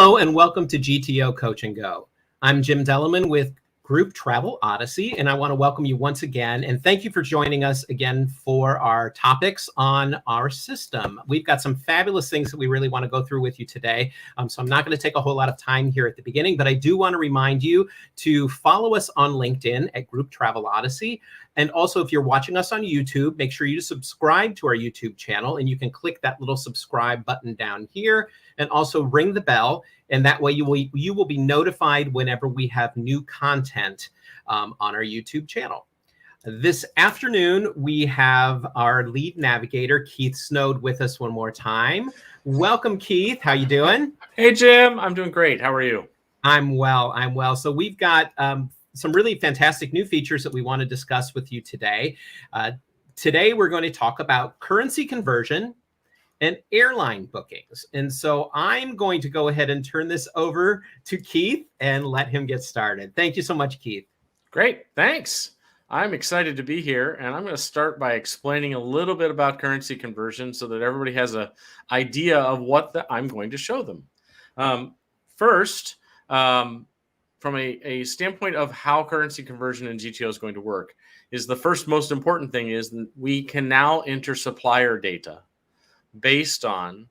Hello and welcome to GTO Coach and Go. I'm Jim Delleman with Group Travel Odyssey, and I want to welcome you once again. And thank you for joining us again for our topics on our system. We've got some fabulous things that we really want to go through with you today. So I'm not going to take a whole lot of time here at the beginning, but I do want to remind you to follow us on LinkedIn at Group Travel Odyssey. And also, if you're watching us on YouTube, make sure you subscribe to our YouTube channel, and you can click that little subscribe button down here and also ring the bell. And that way you will be notified whenever we have new content on our YouTube channel. This afternoon, we have our lead navigator, Keith Snowd, with us one more time. Welcome, Keith. How you doing? Hey, Jim. I'm doing great. How are you? I'm well. So we've got some really fantastic new features that we want to discuss with you today. Today, we're going to talk about currency conversion and airline bookings. And so I'm going to go ahead and turn this over to Keith and let him get started. Thank you so much, Keith. Great. Thanks. I'm excited to be here, and I'm going to start by explaining a little bit about currency conversion so that everybody has an idea of what I'm going to show them. First, from a standpoint of how currency conversion in GTO is going to work, is the first most important thing is that we can now enter supplier data based on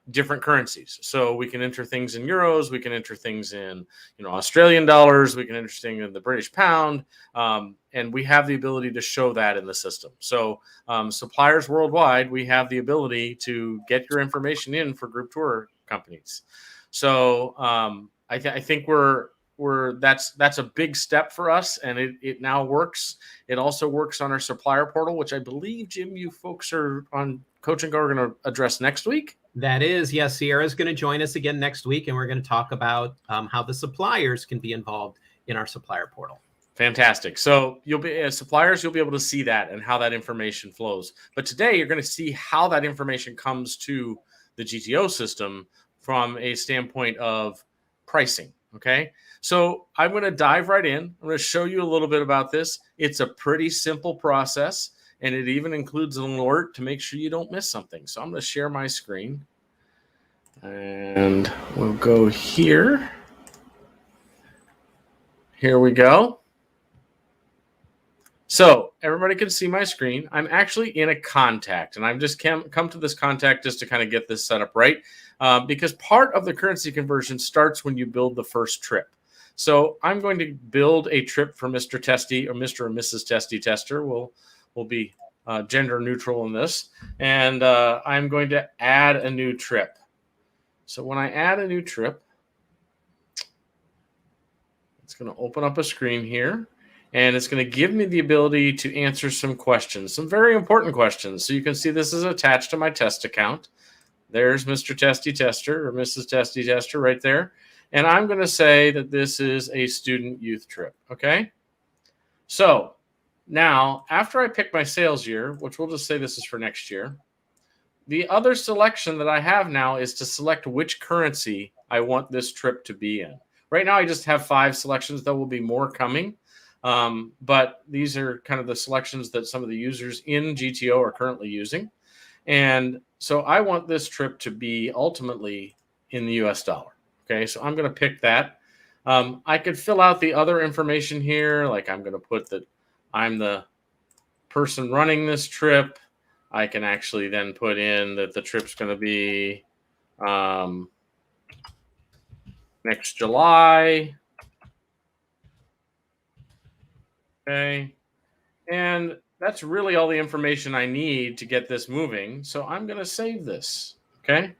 different currencies. So we can enter things in euros, we can enter things in Australian dollars, we can enter things in the British pound, and we have the ability to show that in the system. So suppliers worldwide, we have the ability to get your information in for group tour companies. So I think that's a big step for us, and it now works. It also works on our supplier portal, which I believe, Jim, you folks are on Coach and Go are going to address next week. That is, yes. Sierra's going to join us again next week, and we're going to talk about how the suppliers can be involved in our supplier portal. Fantastic. So you'll be as suppliers, you'll be able to see that and how that information flows. But today you're going to see how that information comes to the GTO system from a standpoint of pricing. Okay. So I'm going to dive right in. I'm going to show you a little bit about this. It's a pretty simple process, and it even includes an alert to make sure you don't miss something. So I'm going to share my screen, and we'll go here. Here we go. So everybody can see my screen. I'm actually in a contact, and I've just come to this contact just to kind of get this set up right, because part of the currency conversion starts when you build the first trip. So I'm going to build a trip for Mr. Testy, or Mr. and Mrs. Testy Tester. We'll be gender neutral in this, and I'm going to add a new trip. So when I add a new trip, it's going to open up a screen here. And it's going to give me the ability to answer some questions, some very important questions. So you can see this is attached to my test account. There's Mr. Testy Tester or Mrs. Testy Tester right there. And I'm going to say that this is a student youth trip. Okay. So now, after I pick my sales year, which we'll just say this is for next year, the other selection that I have now is to select which currency I want this trip to be in. Right now, I just have 5 selections. There will be more coming. But these are kind of the selections that some of the users in GTO are currently using. And so I want this trip to be ultimately in the US dollar. Okay, so I'm going to pick that. I could fill out the other information here. Like I'm going to put that I'm the person running this trip. I can actually then put in that the trip's going to be next July. Okay, and that's really all the information I need to get this moving. So I'm going to save this. Okay.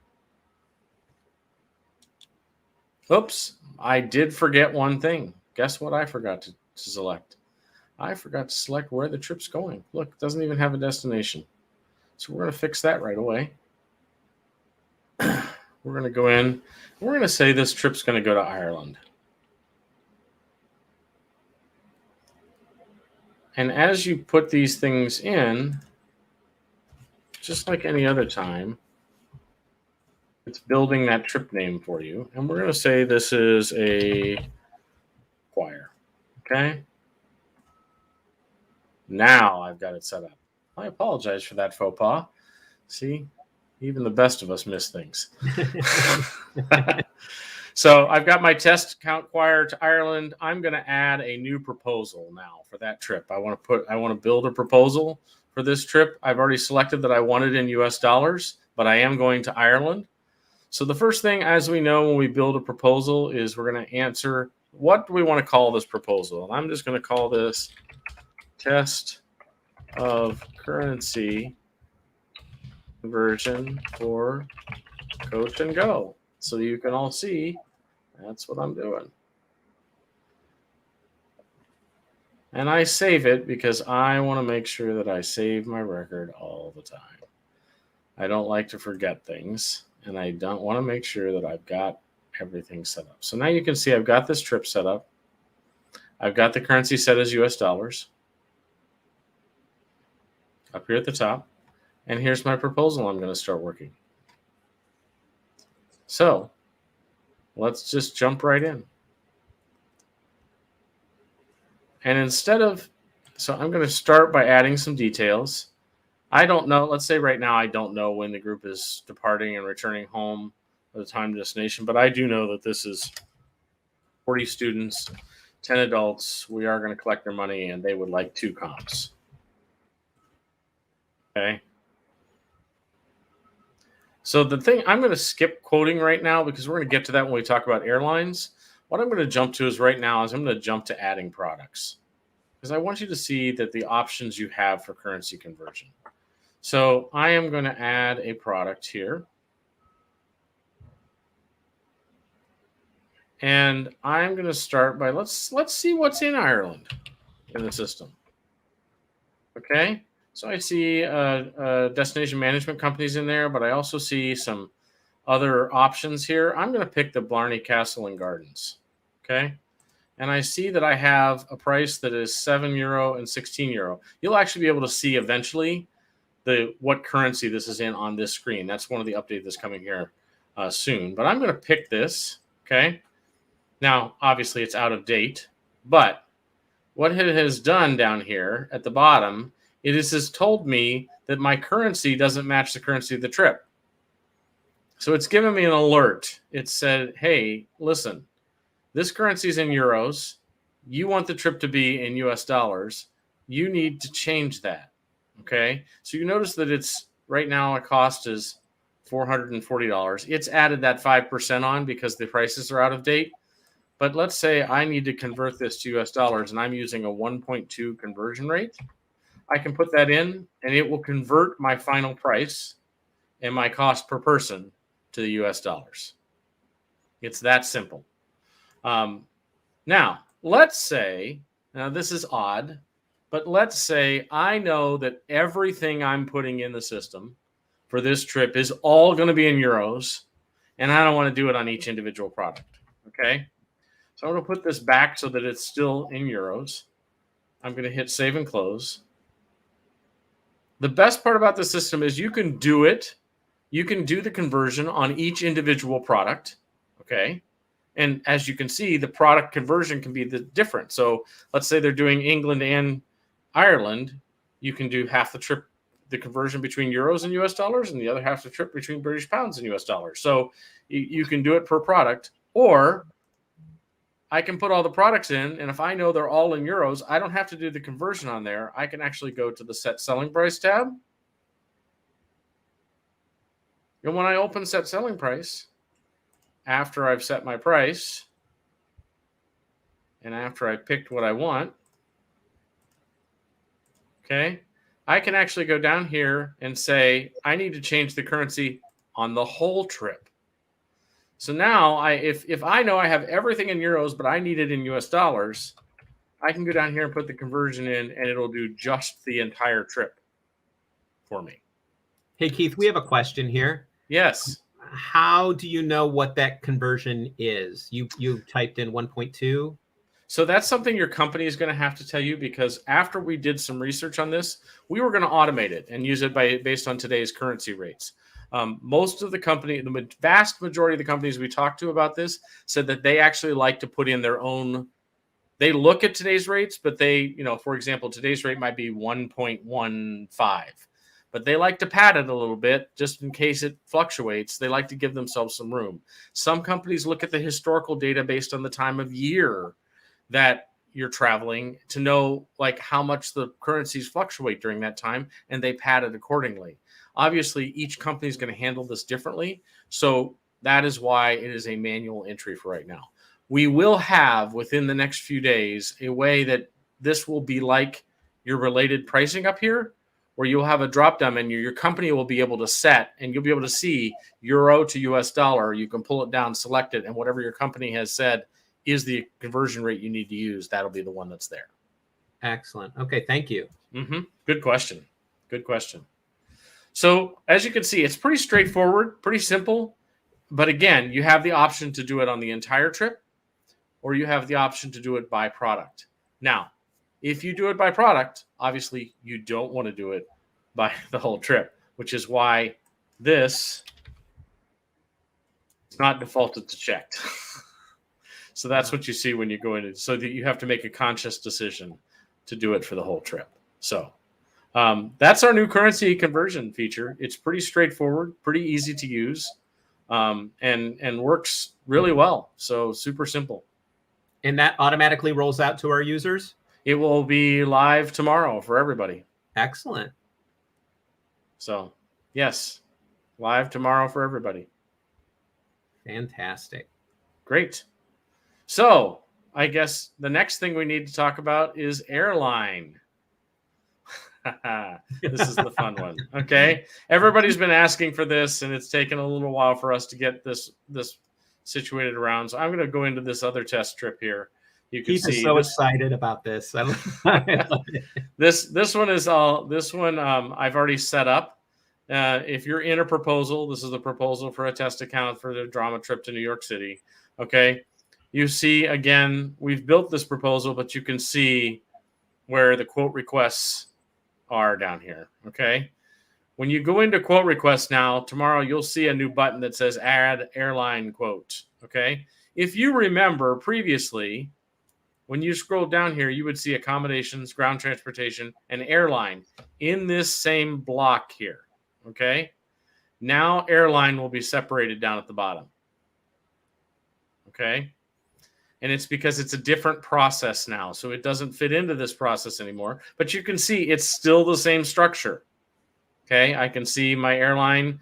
Oops, I did forget one thing. Guess what I forgot to select? I forgot to select where the trip's going. Look, it doesn't even have a destination. So we're going to fix that right away. We're going to go in. We're going to say this trip's going to go to Ireland. And as you put these things in, just like any other time, it's building that trip name for you. And we're going to say this is a choir. Okay. Now I've got it set up. I apologize for that faux pas. See, Even the best of us miss things. So I've got my test account acquired to Ireland. I'm going to add a new proposal now for that trip. I want to build a proposal for this trip. I've already selected that I want it in US dollars, but I am going to Ireland. So the first thing, as we know, when we build a proposal is we're going to answer, what do we want to call this proposal? And I'm just going to call this test of currency conversion for Coach and Go. So you can all see that's what I'm doing. And I save it because I want to make sure that I save my record all the time. I don't like to forget things, and I don't want to make sure that I've got everything set up. So now you can see I've got this trip set up. I've got the currency set as US dollars up here at the top. And here's my proposal I'm going to start working. So let's just jump right in. And so I'm going to start by adding some details. I don't know, let's say right now I don't know when the group is departing and returning home at the time of destination, but I do know that this is 40 students, 10 adults. We are going to collect their money, and they would like 2 comps. Okay. So the thing, I'm going to skip quoting right now because we're going to get to that when we talk about airlines. What I'm going to jump to is right now is I'm going to jump to adding products because I want you to see that the options you have for currency conversion. So I am going to add a product here. And I'm going to start by, let's see what's in Ireland in the system. Okay. So I see destination management companies in there, but I also see some other options here. I'm going to pick the Blarney Castle and Gardens. Okay. And I see that I have a price that is €7 and €16. You'll actually be able to see eventually what currency this is in on this screen. That's one of the updates that's coming here soon. But I'm going to pick this. Okay. Now, obviously, it's out of date. But what it has done down here at the bottom, it has told me that my currency doesn't match the currency of the trip. So it's given me an alert. It said, hey, listen, this currency is in euros. You want the trip to be in US dollars. You need to change that. Okay. So you notice that it's right now, a cost is $440. It's added that 5% on because the prices are out of date. But let's say I need to convert this to US dollars and I'm using a 1.2 conversion rate. I can put that in and it will convert my final price and my cost per person to the US dollars. It's that simple. Now, let's say, now this is odd, but let's say I know that everything I'm putting in the system for this trip is all going to be in euros, and I don't want to do it on each individual product. Okay. So I'm going to put this back so that it's still in euros. I'm going to hit save and close. The best part about the system is you can do it. You can do the conversion on each individual product. Okay. And as you can see, the product conversion can be different. So let's say they're doing England and Ireland. You can do half the trip, the conversion between euros and US dollars, and the other half the trip between British pounds and US dollars. So you can do it per product, or I can put all the products in, and if I know they're all in euros, I don't have to do the conversion on there. I can actually go to the set selling price tab. And when I open set selling price, after I've set my price and after I've picked what I want, okay, I can actually go down here and say, I need to change the currency on the whole trip. So now if I know I have everything in euros, but I need it in US dollars, I can go down here and put the conversion in and it'll do just the entire trip for me. Hey, Keith, we have a question here. Yes. How do you know what that conversion is? You typed in 1.2. So that's something your company is going to have to tell you, because after we did some research on this, we were going to automate it and use it based on today's currency rates. Most of the vast majority of the companies we talked to about this said that they actually like to put in their own. They look at today's rates, but they, for example, today's rate might be 1.15, but they like to pad it a little bit just in case it fluctuates. They like to give themselves some room. Some companies look at the historical data based on the time of year that you're traveling to know like how much the currencies fluctuate during that time, and they pad it accordingly. Obviously, each company is going to handle this differently. So that is why it is a manual entry for right now. We will have within the next few days a way that this will be like your related pricing up here, where you'll have a drop down menu. Your company will be able to set, and you'll be able to see euro to US dollar. You can pull it down, select it, and whatever your company has said is the conversion rate you need to use, that'll be the one that's there. Excellent. Okay, thank you. Good question. Good question. So as you can see, it's pretty straightforward, pretty simple. But again, you have the option to do it on the entire trip, or you have the option to do it by product. Now, if you do it by product, obviously you don't want to do it by the whole trip, which is why this is not defaulted to checked. So that's what you see when you go in. So that you have to make a conscious decision to do it for the whole trip. So that's our new currency conversion feature. It's pretty straightforward, pretty easy to use, and works really well. So super simple. And that automatically rolls out to our users? It will be live tomorrow for everybody. Excellent. So, yes, live tomorrow for everybody. Fantastic. Great. So, I guess the next thing we need to talk about is Airline. This is the fun one. Okay. Everybody's been asking for this, and it's taken a little while for us to get this situated around. So I'm going to go into this other test trip here. You can Keith see is so excited about this. This one I've already set up. If you're in a proposal, this is a proposal for a test account for the drama trip to New York City. Okay. You see, again, we've built this proposal, but you can see where the quote requests are down here. Okay. When you go into quote requests now, tomorrow you'll see a new button that says add airline quote. Okay. If you remember previously, when you scroll down here, you would see accommodations, ground transportation, and airline in this same block here. Okay. Now airline will be separated down at the bottom. Okay. And it's because it's a different process now. So it doesn't fit into this process anymore. But you can see it's still the same structure. Okay, I can see my airline.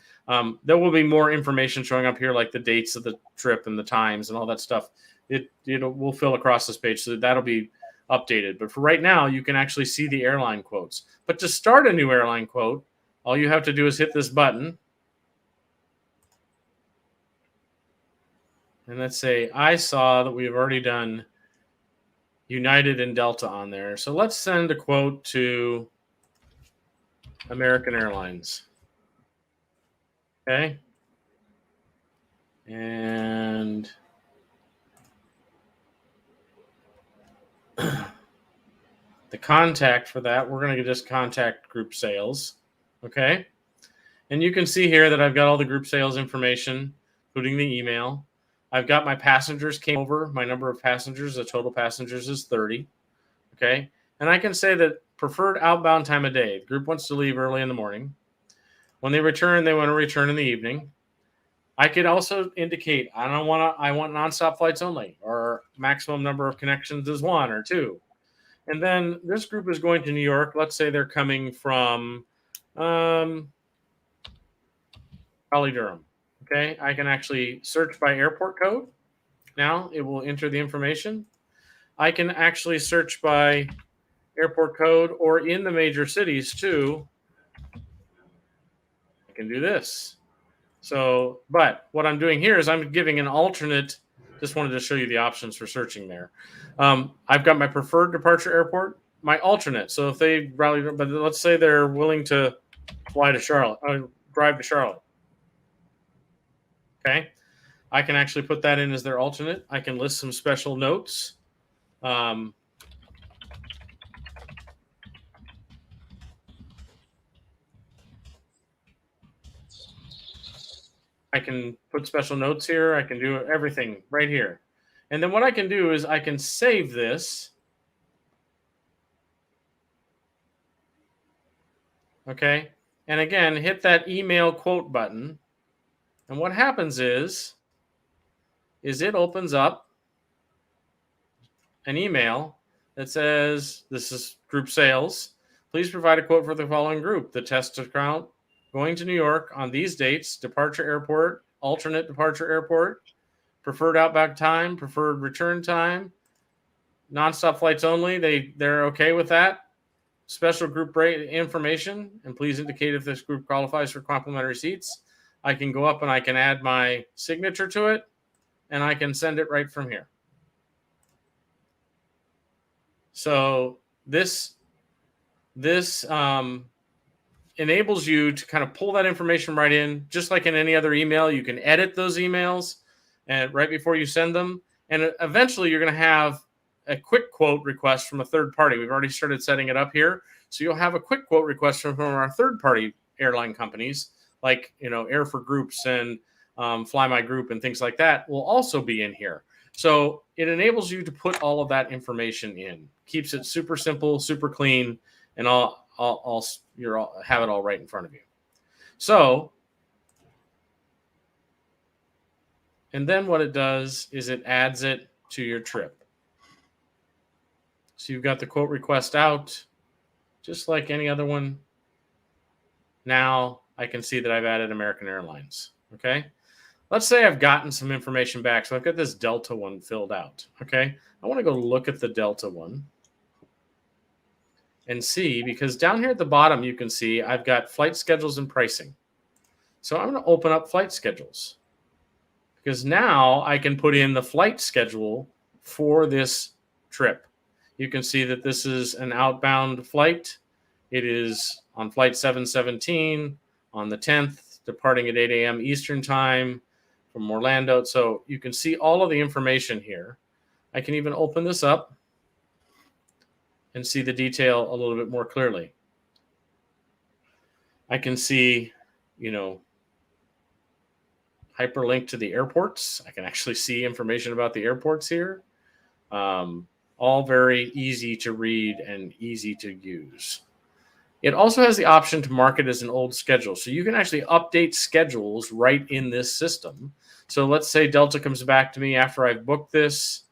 There will be more information showing up here, like the dates of the trip and the times and all that stuff. It will fill across this page, so that'll be updated. But for right now, you can actually see the airline quotes. But to start a new airline quote, all you have to do is hit this button. And let's say I saw that we've already done United and Delta on there. So let's send a quote to American Airlines. Okay. And the contact for that, we're going to just contact group sales. Okay. And you can see here that I've got all the group sales information, including the email. I've got my passengers came over. My number of passengers, the total passengers is 30. Okay. And I can say that preferred outbound time of day. The group wants to leave early in the morning. When they return, they want to return in the evening. I could also indicate I want nonstop flights only, or maximum number of connections is 1 or 2. And then this group is going to New York. Let's say they're coming from Raleigh, Durham. Okay, I can actually search by airport code. Now it will enter the information. I can actually search by airport code or in the major cities too. I can do this. So, but what I'm doing here is I'm giving an alternate. Just wanted to show you the options for searching there. I've got my preferred departure airport, my alternate. So if they rally, but let's say they're willing to fly to Charlotte, drive to Charlotte. Okay. I can actually put that in as their alternate. I can list some special notes. I can put special notes here. I can do everything right here. And then what I can do is I can save this. Okay. And again, hit that email quote button. And what happens is it opens up an email that says, this is group sales. Please provide a quote for the following group. The test account going to New York on these dates, departure airport, alternate departure airport, preferred outbound time, preferred return time, nonstop flights only. They're okay with that. Special group rate information, and please indicate if this group qualifies for complimentary seats. I can go up and I can add my signature to it, and I can send it right from here. So this enables you to kind of pull that information right in, just like in any other email. You can edit those emails and right before you send them, and eventually you're going to have a quick quote request from a third party. We've already started setting it up here. So you'll have a quick quote request from our third party airline companies, like, Air for Groups and Fly My Group and things like that will also be in here. So it enables you to put all of that information in, keeps it super simple, super clean, and you'll have it all right in front of you. So, and then what it does is it adds it to your trip. So you've got the quote request out, just like any other one. Now I can see that I've added American Airlines. Okay. Let's say I've gotten some information back. So I've got this Delta one filled out. Okay. I want to go look at the Delta one and see, because down here at the bottom, you can see I've got flight schedules and pricing. So I'm going to open up flight schedules, because now I can put in the flight schedule for this trip. You can see that this is an outbound flight. It is on flight 717 on the 10th, departing at 8 a.m. Eastern time from Orlando. So you can see all of the information here. I can even open this up and see the detail a little bit more clearly. I can see, hyperlink to the airports. I can actually see information about the airports here. All very easy to read and easy to use. It also has the option to mark it as an old schedule. So you can actually update schedules right in this system. So let's say Delta comes back to me after I've booked this,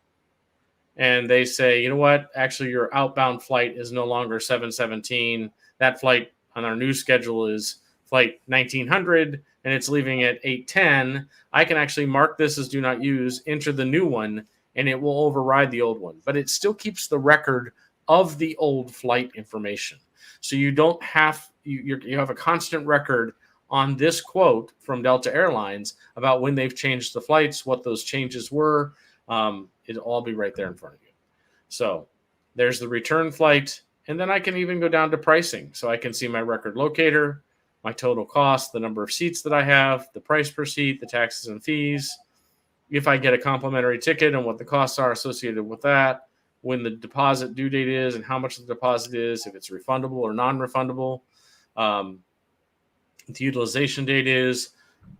and they say, you know what, actually your outbound flight is no longer 717. That flight on our new schedule is flight 1900, and it's leaving at 8:10. I can actually mark this as do not use, enter the new one, and it will override the old one. But it still keeps the record of the old flight information. So you don't have, you have a constant record on this quote from Delta Airlines about when they've changed the flights, what those changes were. It'll all be right there in front of you. So there's the return flight. And then I can even go down to pricing. So I can see my record locator, my total cost, the number of seats that I have, the price per seat, the taxes and fees, if I get a complimentary ticket and what the costs are associated with that, when the deposit due date is and how much the deposit is, if it's refundable or non-refundable, the utilization date is,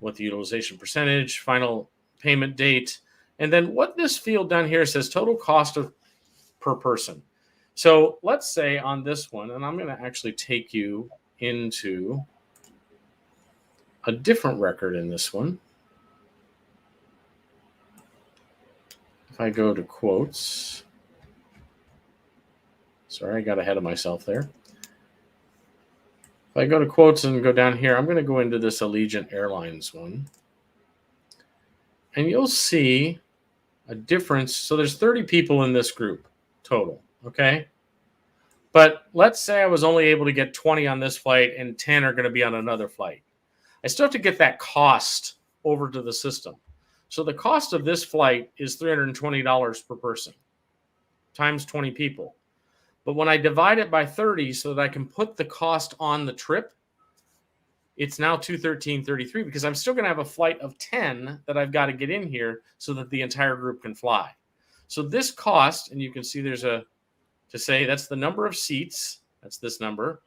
what the utilization percentage, final payment date, and then what this field down here says total cost of per person. So let's say on this one, and I'm going to actually take you into a different record in this one. If I go to quotes, sorry, I got ahead of myself there. If I go to quotes and go down here, I'm going to go into this Allegiant Airlines one. And you'll see a difference. So there's 30 people in this group total, okay? But let's say I was only able to get 20 on this flight and 10 are going to be on another flight. I still have to get that cost over to the system. So the cost of this flight is $320 per person times 20 people. But when I divide it by 30 so that I can put the cost on the trip, it's now $213.33 because I'm still going to have a flight of 10 that I've got to get in here so that the entire group can fly. So this cost, and you can see there's to say that's the number of seats, that's this number,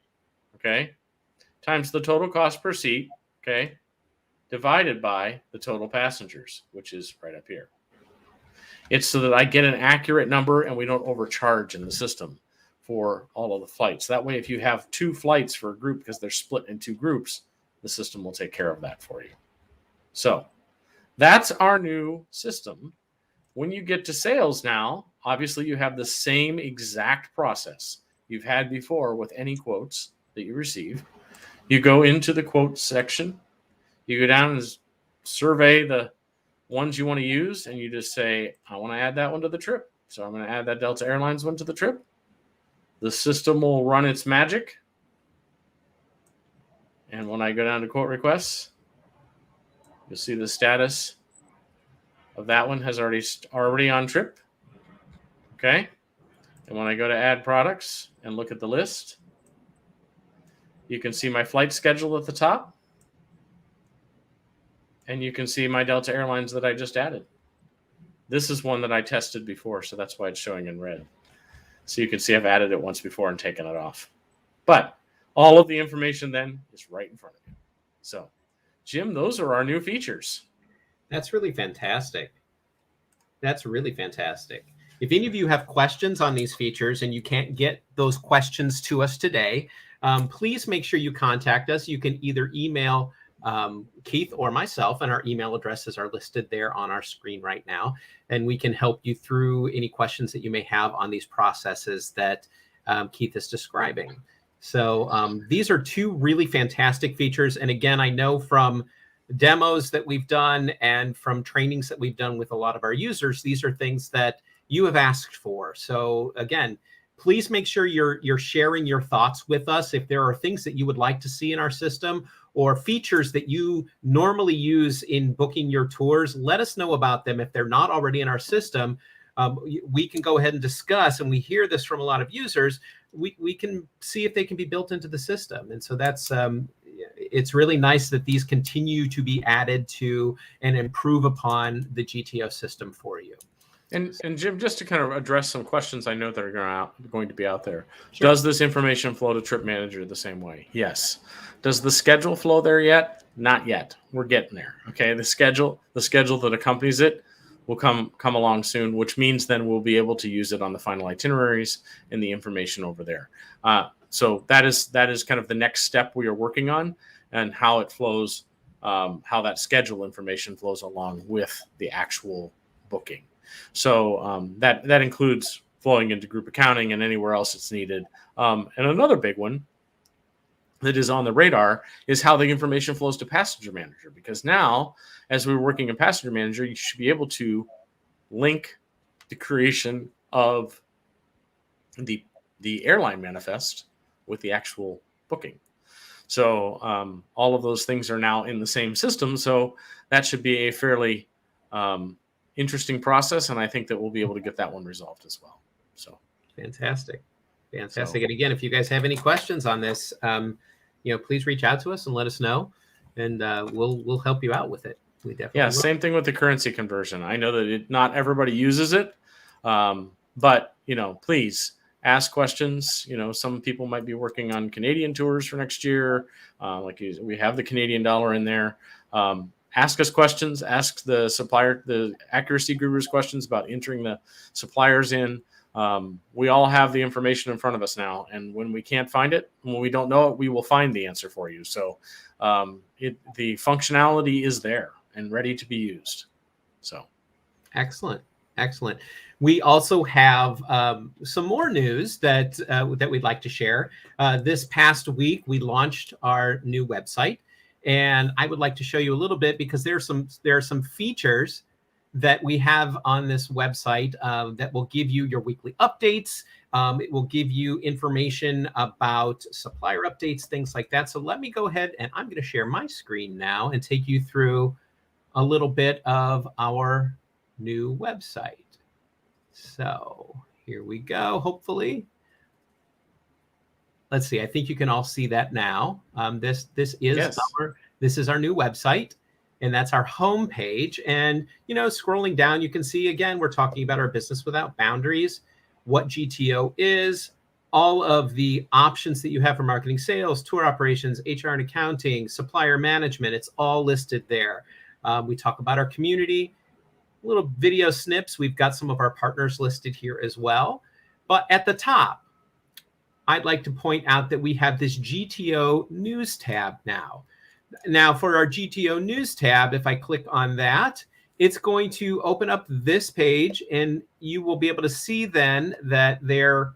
okay, times the total cost per seat, okay, divided by the total passengers, which is right up here. It's so that I get an accurate number and we don't overcharge in the system for all of the flights. That way, if you have 2 flights for a group because they're split in 2 groups, the system will take care of that for you. So that's our new system. When you get to sales now, obviously you have the same exact process you've had before with any quotes that you receive. You go into the quotes section, you go down and survey the ones you want to use, and you just say, I want to add that one to the trip. So I'm going to add that Delta Airlines one to the trip. The system will run its magic. And when I go down to quote requests, you'll see the status of that one has already on trip. Okay. And when I go to add products and look at the list, you can see my flight schedule at the top. And you can see my Delta Airlines that I just added. This is one that I tested before, so that's why it's showing in red. So you can see I've added it once before and taken it off. But all of the information then is right in front of you. So, Jim, those are our new features. That's really fantastic. That's really fantastic. If any of you have questions on these features and you can't get those questions to us today, please make sure you contact us. You can either email Keith or myself, and our email addresses are listed there on our screen right now, and we can help you through any questions that you may have on these processes that Keith is describing. So these are 2 really fantastic features, and again, I know from demos that we've done and from trainings that we've done with a lot of our users, these are things that you have asked for. So again, please make sure you're sharing your thoughts with us. If there are things that you would like to see in our system or features that you normally use in booking your tours, let us know about them. If they're not already in our system, we can go ahead and discuss, and we hear this from a lot of users, we can see if they can be built into the system. And so that's it's really nice that these continue to be added to and improve upon the GTO system for you. And Jim, just to kind of address some questions I know that are going to be out there. Sure. Does this information flow to Trip Manager the same way? Yes. Does the schedule flow there yet? Not yet. We're getting there. Okay. The schedule that accompanies it will come along soon, which means then we'll be able to use it on the final itineraries and the information over there. So that is kind of the next step we are working on, and how it flows, how that schedule information flows along with the actual booking. So that includes flowing into group accounting and anywhere else it's needed. And another big one that is on the radar is how the information flows to Passenger Manager, because now, as we're working in Passenger Manager, you should be able to link the creation of the airline manifest with the actual booking. So all of those things are now in the same system. So that should be a fairly interesting process, and I think that we'll be able to get that one resolved as well. So fantastic. And again, if you guys have any questions on this, please reach out to us and let us know, and we'll help you out with it. We definitely will. Same thing with the currency conversion. I know that not everybody uses it, but please ask questions. Some people might be working on Canadian tours for next year. We have the Canadian dollar in there. Ask us questions. Ask the supplier, the accuracy gurus, questions about entering the suppliers in. We all have the information in front of us now, and when we can't find it, when we don't know it, we will find the answer for you. So the functionality is there and ready to be used. So excellent. We also have some more news that we'd like to share. This past week, we launched our new website, and I would like to show you a little bit, because there are some features that we have on this website that will give you your weekly updates. It will give you information about supplier updates, things like that. So let me go ahead, and I'm going to share my screen now and take you through a little bit of our new website. So here we go, hopefully. Let's see, I think you can all see that now. This is yes. This is our new website, and that's our home page. And scrolling down, you can see, again, we're talking about our business without boundaries, what GTO is, all of the options that you have for marketing, sales, tour operations, HR and accounting, supplier management. It's all listed there. We talk about our community, little video snips. We've got some of our partners listed here as well. But at the top, I'd like to point out that we have this GTO News tab now. Now, for our GTO News tab, if I click on that, it's going to open up this page, and you will be able to see then that there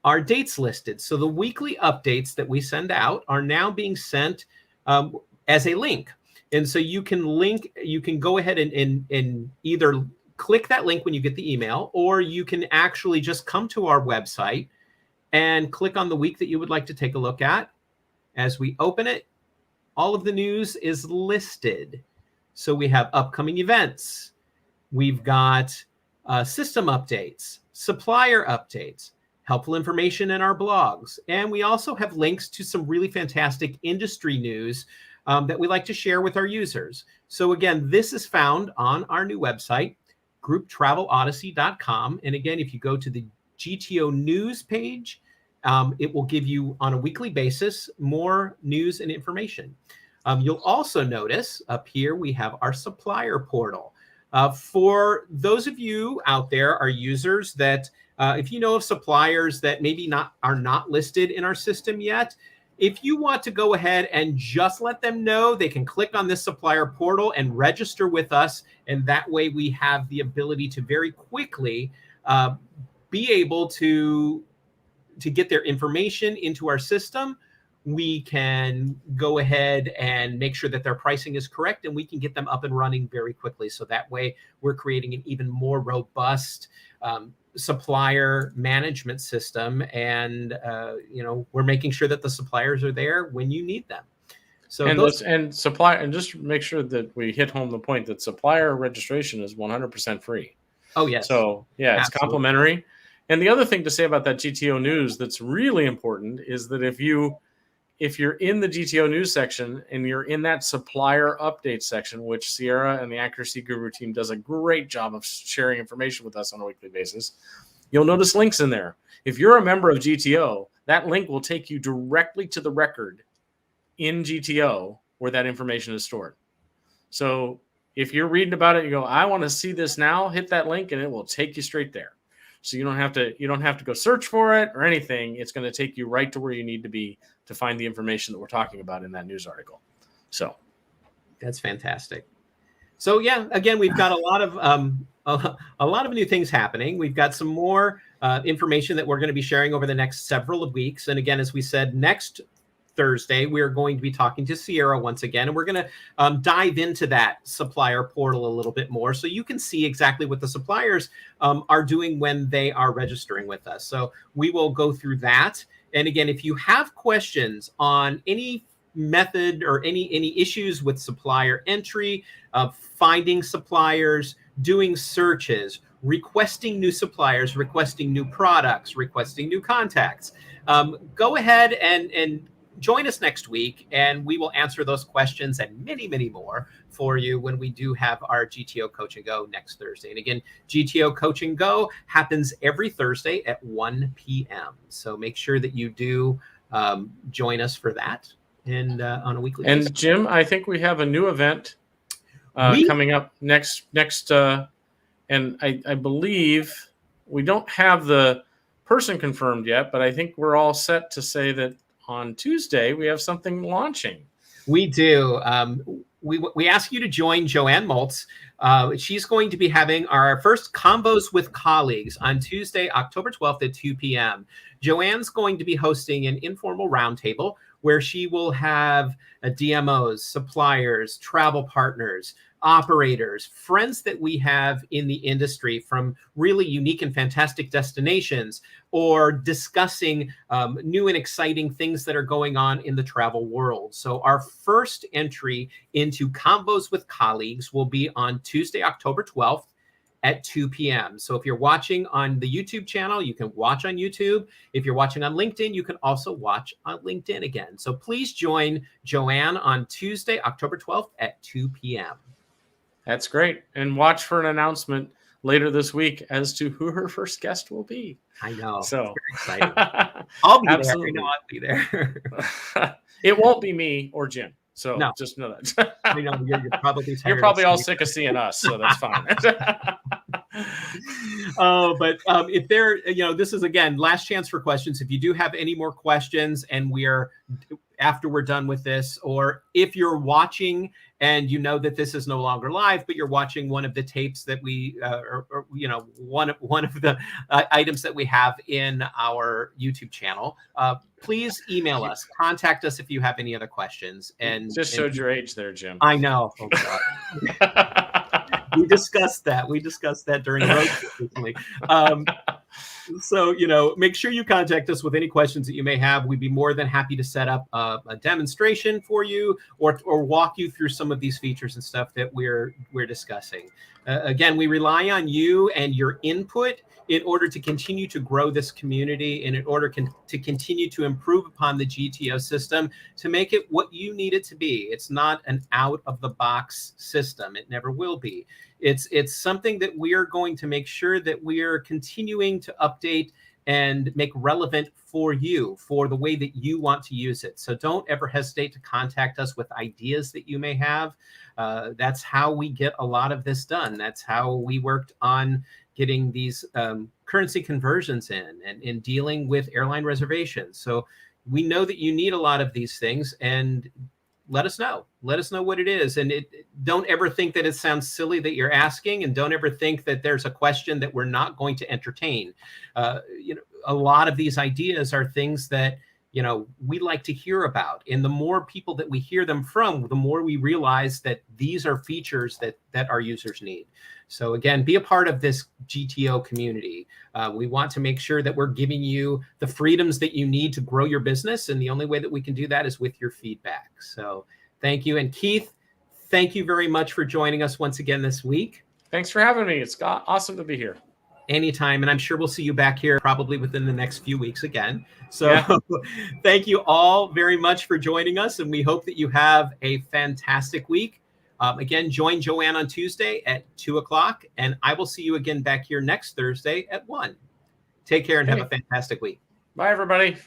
are dates listed. So the weekly updates that we send out are now being sent as a link. And so you can go ahead and either click that link when you get the email, or you can actually just come to our website and click on the week that you would like to take a look at. As we open it, all of the news is listed. So we have upcoming events. We've got system updates, supplier updates, helpful information in our blogs. And we also have links to some really fantastic industry news that we like to share with our users. So again, this is found on our new website, grouptravelodyssey.com. And again, if you go to the GTO news page, it will give you on a weekly basis more news and information. You'll also notice up here we have our supplier portal. For those of you out there, our users, that if you know of suppliers that maybe are not listed in our system yet, if you want to go ahead and just let them know, they can click on this supplier portal and register with us. And that way we have the ability to very quickly be able to get their information into our system. We can go ahead and make sure that their pricing is correct, and we can get them up and running very quickly. So that way we're creating an even more robust supplier management system, and we're making sure that the suppliers are there when you need them. So and just make sure that we hit home the point that supplier registration is 100% free. Oh yes. So yeah, it's absolutely complimentary. And the other thing to say about that GTO news that's really important is that if you're in the GTO news section and you're in that supplier update section, which Sierra and the Accuracy Guru team does a great job of sharing information with us on a weekly basis, you'll notice links in there. If you're a member of GTO, that link will take you directly to the record in GTO where that information is stored. So if you're reading about it, you go, I want to see this now, hit that link and it will take you straight there. So you don't have to go search for it or anything. It's going to take you right to where you need to be to find the information that we're talking about in that news article. So that's fantastic. So yeah, again, we've got a lot of new things happening. We've got some more information that we're going to be sharing over the next several of weeks. And again, as we said, next Thursday, we're going to be talking to Sierra once again, and we're going to dive into that supplier portal a little bit more so you can see exactly what the suppliers are doing when they are registering with us. So we will go through that. And again, if you have questions on any method or any issues with supplier entry, finding suppliers, doing searches, requesting new suppliers, requesting new products, requesting new contacts, go ahead and join us next week, and we will answer those questions and many, many more for you when we do have our GTO Coach and Go next Thursday. And again, GTO Coach and Go happens every Thursday at 1 p.m. So make sure that you do join us for that and on a weekly basis. And Jim, I think we have a new event coming up next and I believe we don't have the person confirmed yet, but I think we're all set to say that on Tuesday, we have something launching. We do. We ask you to join Joanne Maltz. She's going to be having our first Combos with Colleagues on Tuesday, October 12th at 2 p.m. Joanne's going to be hosting an informal roundtable where she will have DMOs, suppliers, travel partners, operators, friends that we have in the industry from really unique and fantastic destinations, or discussing new and exciting things that are going on in the travel world. So our first entry into Combos with Colleagues will be on Tuesday, October 12th at 2 p.m. So if you're watching on the YouTube channel, you can watch on YouTube. If you're watching on LinkedIn, you can also watch on LinkedIn again. So please join Joanne on Tuesday, October 12th at 2 p.m. That's great. And watch for an announcement later this week as to who her first guest will be. I know. So very exciting. I'll be absolutely. there. I know I'll be there. It won't be me or Jim. So no. Just know that. I know you're probably tired. You're probably all sick of seeing us, so that's fine. Oh, but if there, this is again last chance for questions. If you do have any more questions, and after we're done with this, or if you're watching and you know that this is no longer live, but you're watching one of the tapes that we, one of the items that we have in our YouTube channel, please email us, contact us if you have any other questions. And just showed your age there, Jim. I know. Oh, God. We discussed that. During the road trip recently. So, make sure you contact us with any questions that you may have. We'd be more than happy to set up a demonstration for you, or walk you through some of these features and stuff that we're discussing. Again, we rely on you and your input in order to continue to grow this community, and in order to continue to improve upon the GTO system to make it what you need it to be. It's not an out-of-the-box system. It never will be. It's something that we are going to make sure that we are continuing to update and make relevant for you, for the way that you want to use it. So don't ever hesitate to contact us with ideas that you may have. That's how we get a lot of this done. That's how we worked on getting these currency conversions and in dealing with airline reservations. So we know that you need a lot of these things, and let us know. Let us know what it is. And don't ever think that it sounds silly that you're asking, and don't ever think that there's a question that we're not going to entertain. A lot of these ideas are things that we like to hear about. And the more people that we hear them from, the more we realize that these are features that our users need. So again, be a part of this GTO community. We want to make sure that we're giving you the freedoms that you need to grow your business. And the only way that we can do that is with your feedback. So thank you. And Keith, thank you very much for joining us once again this week. Thanks for having me. It's awesome to be here. Anytime. And I'm sure we'll see you back here probably within the next few weeks again. So Thank you all very much for joining us. And we hope that you have a fantastic week. Again, join Joanne on Tuesday at 2:00, and I will see you again back here next Thursday at 1:00. Take care and have a fantastic week. Bye, everybody.